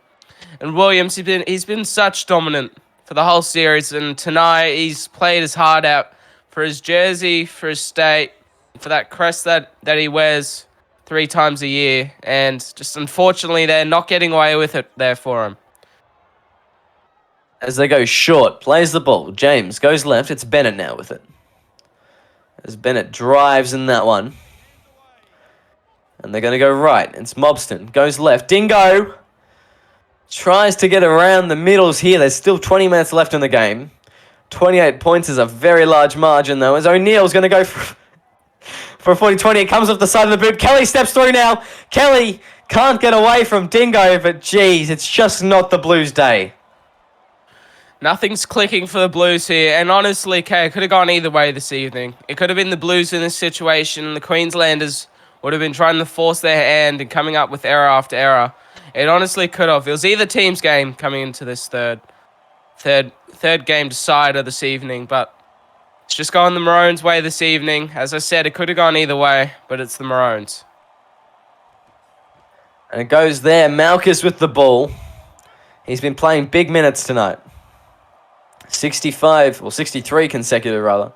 S2: And Williams, he's been such dominant for the whole series. And tonight, he's played his heart out for his jersey, for his state, for that crest that he wears 3 times a year. And just unfortunately, they're not getting away with it there for him.
S1: As they go short, plays the ball. James goes left. It's Bennett now with it. As Bennett drives in that one. And they're going to go right. It's Mobston. Goes left. Dingo tries to get around the middles here. There's still 20 minutes left in the game. 28 points is a very large margin, though, as O'Neill's going to go for a 40-20. It comes off the side of the boot. Kelly steps through now. Kelly can't get away from Dingo, but geez, it's just not the Blues' day.
S2: Nothing's clicking for the Blues here. And honestly, it could have gone either way this evening. It could have been the Blues in this situation. The Queenslanders would have been trying to force their hand and coming up with error after error. It honestly could have. It was either team's game coming into this third game decider this evening. But It's just gone the Maroons' way this evening. As I said, it could have gone either way, but it's the Maroons.
S1: And it goes there. Malchus with the ball. He's been playing big minutes tonight. 63 consecutive, rather.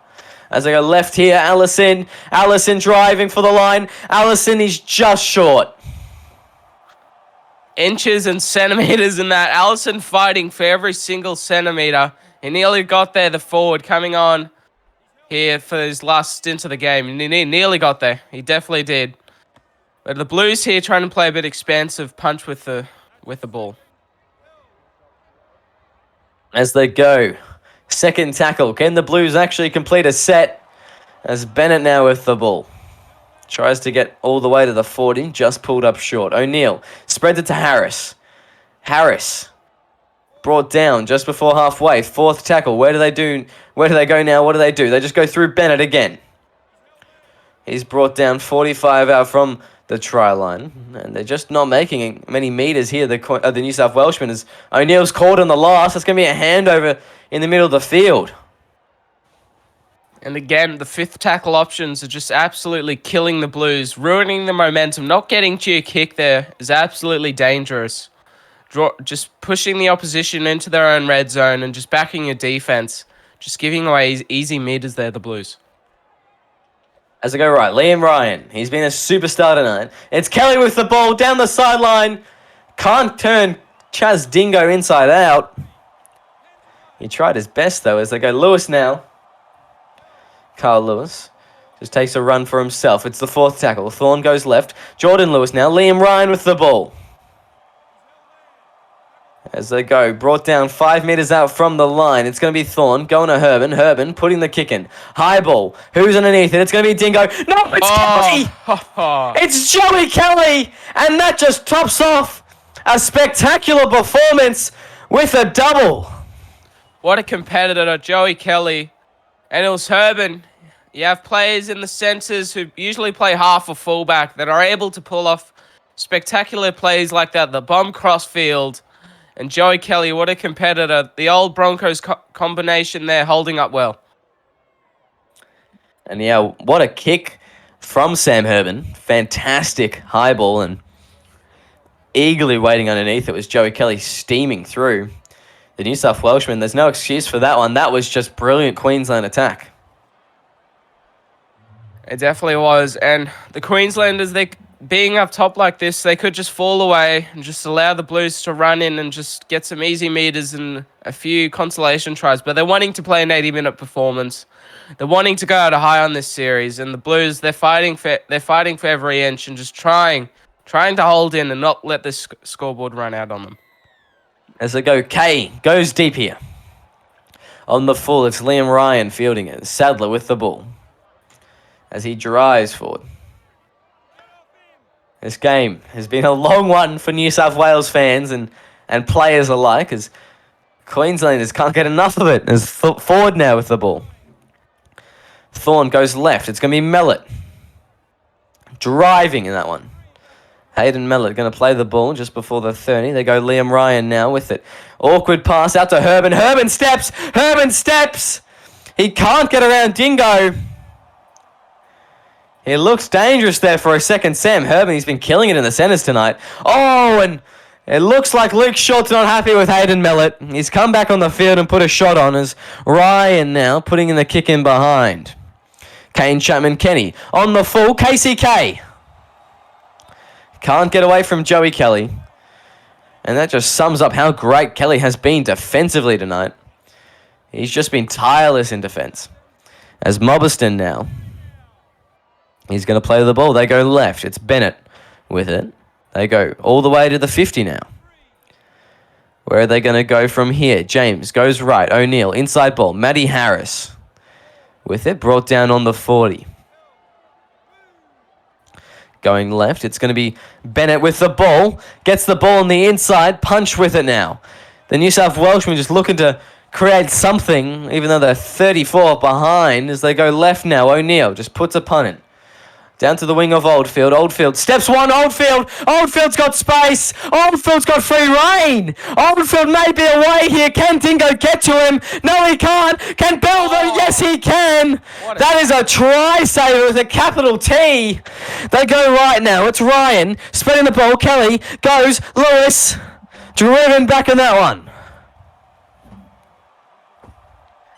S1: As they go left here, Allison. Allison driving for the line. Allison is just short.
S2: Inches and centimetres in that. Allison fighting for every single centimetre. He nearly got there, the forward coming on here for his last stint of the game. He nearly got there. He definitely did. But the Blues here trying to play a bit expansive punch with the ball.
S1: As they go. Second tackle. Can the Blues actually complete a set? As Bennett now with the ball. Tries to get all the way to the 40. Just pulled up short. O'Neill spreads it to Harris. Harris brought down just before halfway. Fourth tackle. Where do they go now? What do? They just go through Bennett again. He's brought down 45 out from the try line. And they're just not making many meters here. The New South Welshman is O'Neill's caught on the last. It's going to be a handover in the middle of the field.
S2: And again, the fifth tackle options are just absolutely killing the Blues, ruining the momentum. Not getting to your kick there is absolutely dangerous. Just pushing the opposition into their own red zone and just backing your defense. Just giving away easy meters there, the Blues.
S1: As they go right, Liam Ryan. He's been a superstar tonight. It's Kelly with the ball down the sideline. Can't turn Chaz Dingo inside out. He tried his best, though, as they go Lewis now. Carl Lewis just takes a run for himself. It's the fourth tackle. Thorne goes left. Jordan Lewis now. Liam Ryan with the ball. As they go, brought down 5 meters out from the line. It's going to be Thorne going to Herban. Herban putting the kick in. High ball. Who's underneath it? It's going to be Dingo. No, it's Kelly! It's Joey Kelly! And that just tops off a spectacular performance with a double.
S2: What a competitor, Joey Kelly. And it was Herban. You have players in the centres who usually play half or fullback that are able to pull off spectacular plays like that. The bomb cross field. And Joey Kelly, what a competitor. The old Broncos combination there holding up well.
S1: And yeah, what a kick from Sam Herban. Fantastic high ball and eagerly waiting underneath. It was Joey Kelly steaming through. The New South Welshman, there's no excuse for that one. That was just brilliant Queensland attack.
S2: It definitely was. And the Queenslanders, they being up top like this, they could just fall away and just allow the Blues to run in and just get some easy meters and a few consolation tries. But they're wanting to play an 80-minute performance. They're wanting to go out high on this series. And the Blues, they're fighting for every inch and just trying to hold in and not let this scoreboard run out on them.
S1: As they go, Kay goes deep here. On the full, it's Liam Ryan fielding it. Sadler with the ball. As he drives forward. This game has been a long one for New South Wales fans and players alike, as Queenslanders can't get enough of it. As Ford now with the ball. Thorne goes left. It's going to be Mellett. Driving in that one. Hayden Mellett going to play the ball just before the 30. They go Liam Ryan now with it. Awkward pass out to Herban. Herban steps. Herban steps. He can't get around Dingo. He looks dangerous there for a second. Sam Herban, he's been killing it in the centres tonight. Oh, and it looks like Luke Short's not happy with Hayden Mellett. He's come back on the field and put a shot on as Ryan now putting in the kick in behind. Kane Chapman-Kenny on the full. KCK. Can't get away from Joey Kelly. And that just sums up how great Kelly has been defensively tonight. He's just been tireless in defence. As Mobberston now. He's going to play the ball. They go left. It's Bennett with it. They go all the way to the 50 now. Where are they going to go from here? James goes right. O'Neill, inside ball. Matty Harris with it. Brought down on the 40. Going left. It's going to be Bennett with the ball. Gets the ball on the inside. Punch with it now. The New South Welshmen just looking to create something, even though they're 34 behind, as they go left now. O'Neill just puts a punt in. Down to the wing of Oldfield. Oldfield steps one. Oldfield. Oldfield's got space. Oldfield's got free reign. Oldfield may be away here. Can Dingo get to him? No, he can't. Can Bell though? Yes, he can. That is a try saver with a capital T. They go right now. It's Ryan spreading the ball. Kelly goes. Lewis driven back in that one.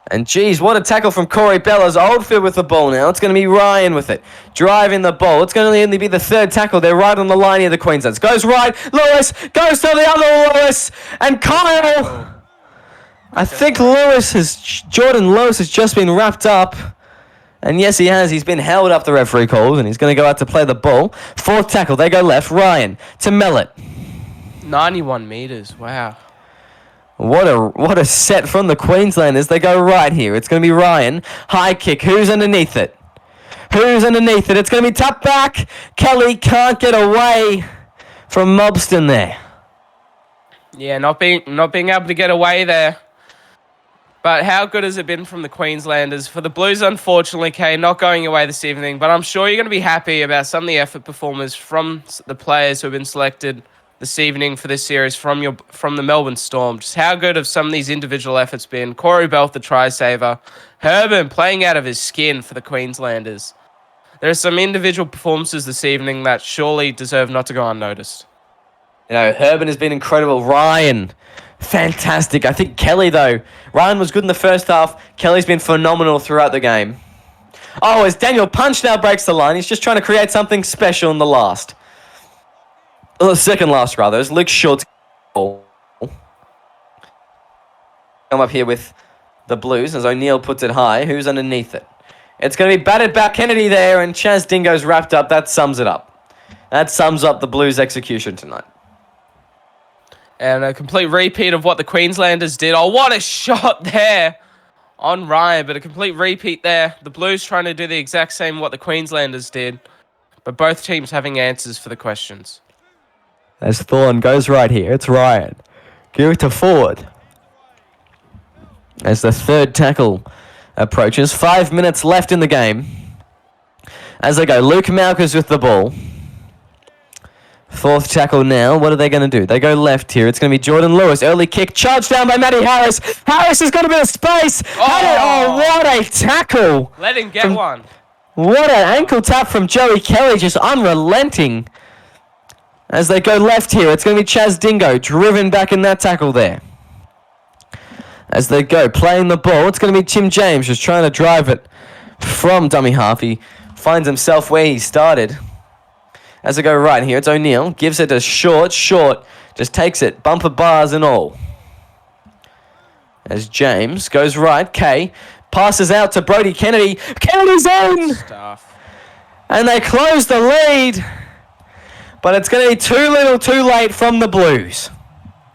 S1: And geez, what a tackle from Corey Bellows. Oldfield with the ball now. It's going to be Ryan with it. Driving the ball. It's going to only be the third tackle. They're right on the line here, the Queenslands. Goes right. Lewis goes to the other Lewis. And Kyle. I think Jordan Lewis has just been wrapped up. And yes, he has. He's been held up, the referee calls. And he's going to go out to play the ball. Fourth tackle. They go left. Ryan to Mellett.
S2: 91 metres. Wow.
S1: What a set from the Queenslanders. They go right here. It's going to be Ryan. High kick. Who's underneath it? Who's underneath it? It's going to be tapped back. Kelly can't get away from Mobston there.
S2: Yeah, not being able to get away there. But how good has it been from the Queenslanders? For the Blues, unfortunately, Kay, not going away this evening. But I'm sure you're going to be happy about some of the effort performers from the players who have been selected this evening for this series from the Melbourne Storm. Just how good have some of these individual efforts been? Corey Belt, the try saver. Herman playing out of his skin for the Queenslanders. There are some individual performances this evening that surely deserve not to go unnoticed.
S1: You know, Herman has been incredible. Ryan, fantastic. I think Kelly, though. Ryan was good in the first half. Kelly's been phenomenal throughout the game. Oh, as Daniel Punch now breaks the line. He's just trying to create something special in the last. Second last, rather, as Luke Short's ball. Come up here with the Blues as O'Neill puts it high. Who's underneath it? It's going to be batted back. Kennedy there, and Chaz Dingo's wrapped up. That sums it up. That sums up the Blues' execution tonight.
S2: And a complete repeat of what the Queenslanders did. Oh, what a shot there on Ryan, but a complete repeat there. The Blues trying to do the exact same what the Queenslanders did, but both teams having answers for the questions.
S1: As Thorne goes right here, it's Ryan. Give it to forward. As the third tackle approaches, 5 minutes left in the game. As they go, Luke Malkus with the ball. Fourth tackle now. What are they going to do? They go left here. It's going to be Jordan Lewis. Early kick. Charged down by Matty Harris. Harris has got a bit of space. What a tackle.
S2: Let him get one.
S1: What an ankle tap from Joey Kelly. Just unrelenting. As they go left here, it's going to be Chaz Dingo driven back in that tackle there. As they go, playing the ball, it's going to be Tim James just trying to drive it from dummy half. He finds himself where he started. As they go right here, it's O'Neill. Gives it to Short. Short just takes it, bumper bars and all. As James goes right, Kay passes out to Brody Kennedy. Kennedy's in!
S2: Stuff.
S1: And they close the lead. But it's going to be too little too late from the Blues.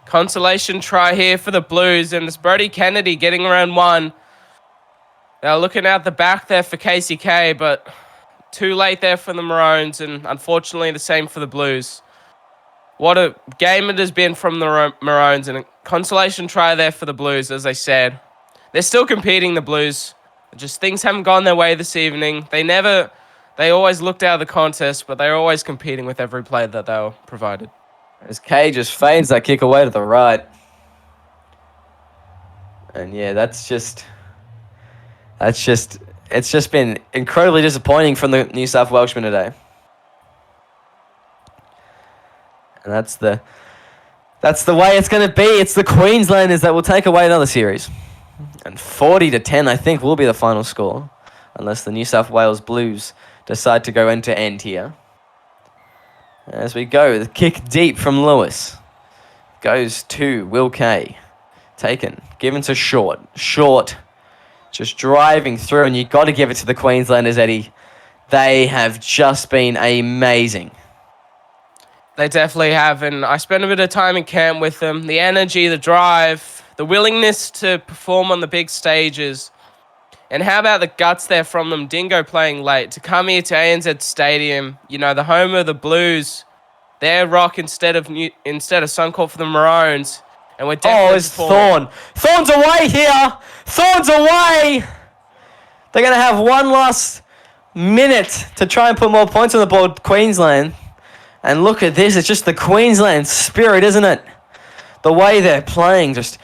S2: Consolation try here for the Blues, and it's Brody Kennedy getting around one. They're looking out the back there for KCK, but too late there for the Maroons, and unfortunately the same for the Blues. What a game it has been from the Maroons, and a consolation try there for the Blues, as I said. They're still competing, the Blues. Just things haven't gone their way this evening. They always looked out of the contest, but they're always competing with every play that they were provided.
S1: As Kay just fades that kick away to the right. And yeah, it's just been incredibly disappointing from the New South Welshmen today. And that's the way it's going to be. It's the Queenslanders that will take away another series. And 40-10, I think, will be the final score. Unless the New South Wales Blues decide to go end to end here. As we go, the kick deep from Lewis. Goes to Will Kay. Taken. Given to Short. Short. Just driving through, and you've got to give it to the Queenslanders, Eddie. They have just been amazing.
S2: They definitely have, and I spent a bit of time in camp with them. The energy, the drive, the willingness to perform on the big stages. And how about the guts there from them? Dingo playing late. To come here to ANZ Stadium, you know, the home of the Blues, their rock instead of Suncorp for the Maroons. And we're definitely
S1: it's Thorne. Thorne's away here. Thorne's away. They're going to have one last minute to try and put more points on the board, Queensland. And look at this. It's just the Queensland spirit, isn't it? The way they're playing, just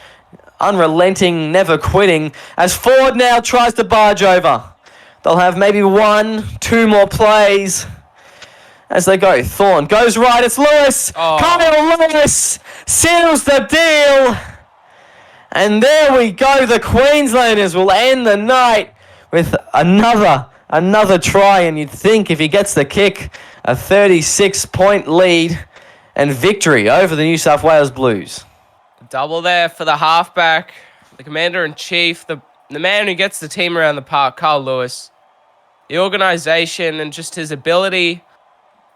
S1: unrelenting, never quitting. As Ford now tries to barge over. They'll have maybe 1, 2 more plays as they go. Thorne goes right. It's Lewis.
S2: Oh.
S1: Kyle Lewis seals the deal. And there we go. The Queenslanders will end the night with another try. And you'd think if he gets the kick, a 36-point lead and victory over the New South Wales Blues.
S2: Double there for the halfback, the commander-in-chief, the man who gets the team around the park, Carl Lewis. The organisation and just his ability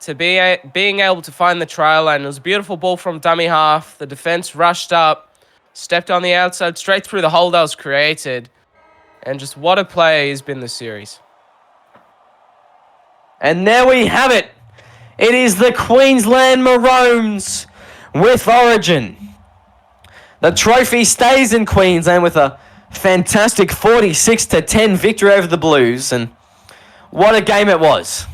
S2: to being able to find the try line. It was a beautiful ball from dummy half. The defence rushed up, stepped on the outside, straight through the hole that was created. And just what a player he's been this series.
S1: And there we have it. It is the Queensland Maroons with Origin. The trophy stays in Queensland with a fantastic 46-10 victory over the Blues. And what a game it was.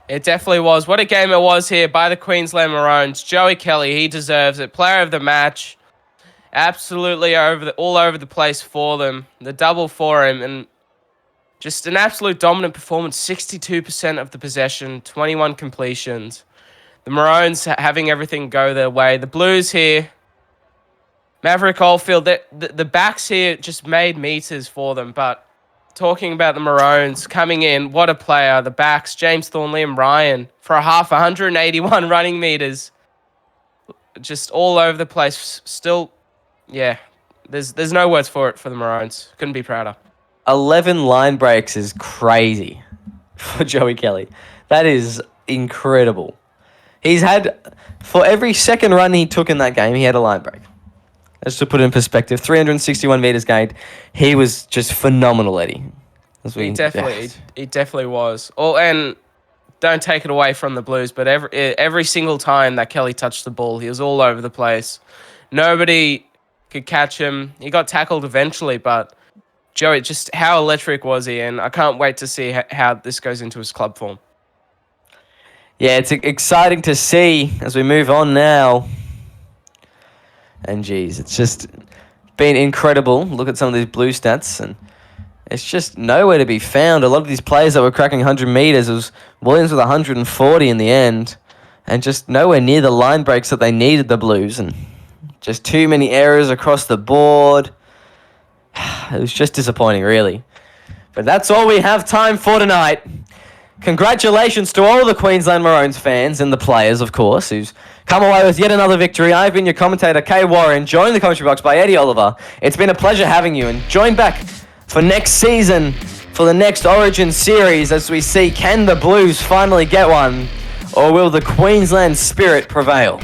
S2: It definitely was. What a game it was here by the Queensland Maroons. Joey Kelly, he deserves it. Player of the match. Absolutely all over the place for them. The double for him. And just an absolute dominant performance. 62% of the possession. 21 completions. The Maroons having everything go their way. The Blues here. Maverick Oldfield, the backs here just made meters for them. But talking about the Maroons coming in, what a player. The backs, James Thorne, Liam Ryan, for a half, 181 running meters. Just all over the place. Still, yeah, there's no words for it for the Maroons. Couldn't be prouder.
S1: 11 line breaks is crazy for Joey Kelly. That is incredible. He's had, for every second run he took in that game, he had a line break. Just to put it in perspective, 361 meters gained. He was just phenomenal, Eddie.
S2: He definitely was. Oh, and don't take it away from the Blues, but every single time that Kelly touched the ball, he was all over the place. Nobody could catch him. He got tackled eventually, but Joey, just how electric was he? And I can't wait to see how this goes into his club form.
S1: Yeah, it's exciting to see as we move on now. And geez, it's just been incredible. Look at some of these blue stats, and it's just nowhere to be found. A lot of these players that were cracking 100 meters, it was Williams with 140 in the end, and just nowhere near the line breaks that they needed, the Blues, and just too many errors across the board. It was just disappointing, really. But that's all we have time for tonight. Congratulations to all the Queensland Maroons fans and the players, of course, who's come away with yet another victory. I've been your commentator, Kay Warren, joined the commentary box by Eddie Oliver. It's been a pleasure having you, and join back for next season, for the next Origin series, as we see, can the Blues finally get one, or will the Queensland spirit prevail?